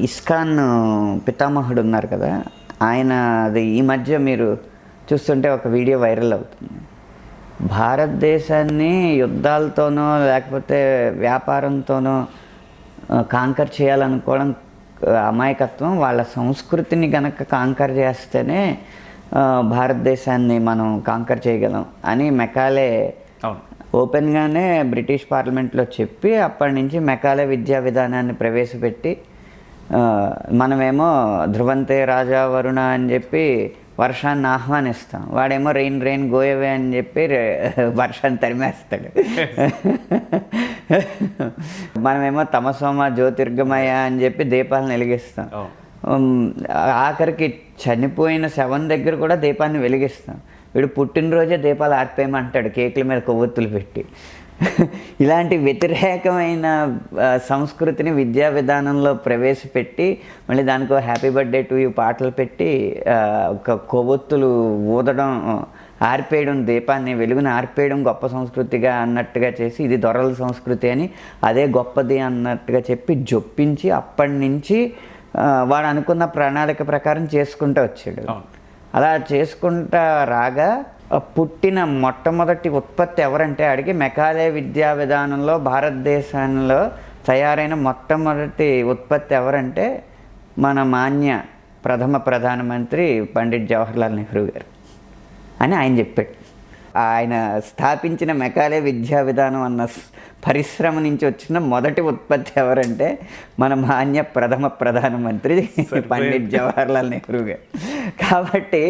ISKCON పితామహుడు ఉన్నారు కదా, ఆయన అది ఈ మధ్య మీరు చూస్తుంటే ఒక వీడియో వైరల్ అవుతుంది. భారతదేశాన్ని యుద్ధాలతోనో లేకపోతే వ్యాపారంతోనో కాంకర్ చేయాలనుకోవడం అమాయకత్వం. వాళ్ళ సంస్కృతిని కనుక కాంకర్ చేస్తేనే భారతదేశాన్ని మనం కాంకర్ చేయగలం అని మెకాలే ఓపెన్గానే బ్రిటిష్ పార్లమెంట్లో చెప్పి అప్పటి నుంచి మెకాలే విద్యా విధానాన్ని ప్రవేశపెట్టి, మనమేమో ధ్రువంతే రాజా వరుణ అని చెప్పి వర్షాన్ని ఆహ్వానిస్తాం, వాడేమో రెయిన్ గోయవే అని చెప్పి వర్షాన్ని తరిమేస్తాడు. మనమేమో తమసోమ జ్యోతిర్గమయ అని చెప్పి దీపాలను వెలిగిస్తాం. ఆఖరికి చనిపోయిన శవం దగ్గర కూడా దీపాన్ని వెలిగిస్తాం. వీడు పుట్టినరోజే దీపాలు ఆర్పేయమంటాడు కేకుల మీద కొవ్వొత్తులు పెట్టి. ఇలాంటి వ్యతిరేకమైన సంస్కృతిని విద్యా విధానంలో ప్రవేశపెట్టి మళ్ళీ దానికో హ్యాపీ బర్త్డే టు యూ పాటలు పెట్టి ఒక కొవ్వొత్తులు ఊదడం, ఆర్పేయడం, దీపాన్ని వెలుగుని ఆర్పేయడం గొప్ప సంస్కృతిగా అన్నట్టుగా చేసి ఇది దొరల సంస్కృతి అని అదే గొప్పది అన్నట్టుగా చెప్పి జొప్పించి అప్పటి నుంచి వాడు అనుకున్న ప్రణాళిక ప్రకారం చేసుకుంటూ వచ్చాడు. అలా చేసుకుంటా రాగా పుట్టిన మొట్టమొదటి ఉత్పత్తి ఎవరంటే అడిగి మెకాలే విద్యా విధానంలో భారతదేశంలో తయారైన మొట్టమొదటి ఉత్పత్తి ఎవరంటే మన మాన్య ప్రథమ ప్రధానమంత్రి పండిట్ జవహర్లాల్ నెహ్రూ గారు అని ఆయన చెప్పాడు. ఆయన స్థాపించిన మెకాలే విద్యా విధానం అన్న పరిశ్రమ నుంచి వచ్చిన మొదటి ఉత్పత్తి ఎవరంటే మన మాన్య ప్రథమ ప్రధానమంత్రి పండిట్ జవహర్లాల్ నెహ్రూ గారు. కాబట్టి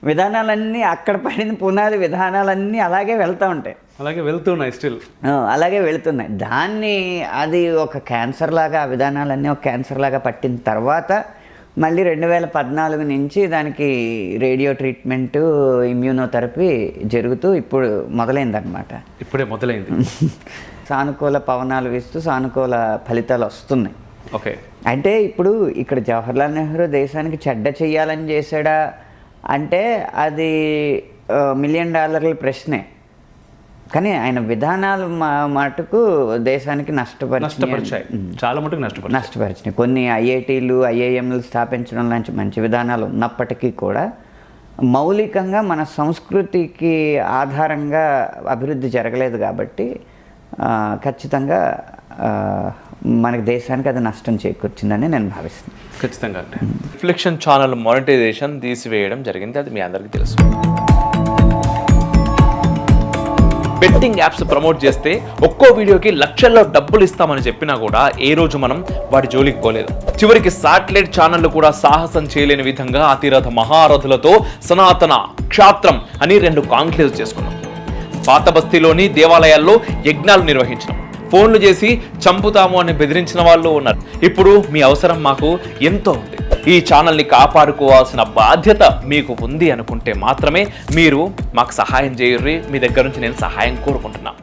విధానాలన్నీ అక్కడ పడిన పునాది విధానాలన్నీ అలాగే వెళ్తూ ఉంటాయి, అలాగే వెళ్తున్నాయి, స్టిల్ అలాగే వెళుతున్నాయి. దాన్ని అది ఒక క్యాన్సర్ లాగా, ఆ విధానాలన్నీ ఒక క్యాన్సర్ లాగా పట్టిన తర్వాత మళ్ళీ 2014 నుంచి దానికి రేడియో ట్రీట్మెంట్, ఇమ్యూనోథెరపీ జరుగుతూ ఇప్పుడు మొదలైందనమాట. ఇప్పుడే మొదలైంది. సానుకూల పవనాలు వీస్తూ సానుకూల ఫలితాలు వస్తున్నాయి. ఓకే, అంటే ఇప్పుడు ఇక్కడ జవహర్లాల్ నెహ్రూ దేశానికి చెడ్డ చెయ్యాలని చేశాడా అంటే అది $1 మిలియన్ ప్రశ్నే. కానీ ఆయన విధానాలు మటుకు దేశానికి నష్టపరిచాయి, చాలా మటుకు నష్టపరిచినాయి. కొన్ని ఐఐటీలు ఐఐఎంలు స్థాపించడం లాంటి మంచి విధానాలు ఉన్నప్పటికీ కూడా మౌలికంగా మన సంస్కృతికి ఆధారంగా అభివృద్ధి జరగలేదు. కాబట్టి ఖచ్చితంగా మనకి దేశానికి అది నష్టం చేకూర్చిందని నేను భావిస్తున్నాను. ఖచ్చితంగా రిఫ్లెక్షన్ ఛానల్ మానిటైజేషన్ తీసివేయడం జరిగింది, అది మీ అందరికీ తెలుసు. బెట్టింగ్ యాప్స్ ప్రమోట్ చేస్తే ఒక్కో వీడియోకి లక్షల్లో డబ్బులు ఇస్తామని చెప్పినా కూడా ఏ రోజు మనం వాటి జోలికి పోలేదు. చివరికి శాటిలైట్ ఛానళ్లు కూడా సాహసం చేయలేని విధంగా అతిరథ మహారథులతో సనాతన క్షాత్రం అని 2 కాంక్లేవ్స్ చేసుకున్నాం. పాత బస్తీలోని దేవాలయాల్లో యజ్ఞాలు నిర్వహించినాం. ఫోన్లు చేసి చంపుతాము అని బెదిరించిన వాళ్ళు ఉన్నారు. ఇప్పుడు మీ అవసరం మాకు ఎంతో ఉంది, ఈ ఛానల్ని కాపాడుకోవాల్సిన బాధ్యత మీకు ఉంది అనుకుంటే మాత్రమే మీరు మాకు సహాయం చేయర్రి. మీ దగ్గర నుంచి నేను సహాయం కోరుకుంటున్నాను.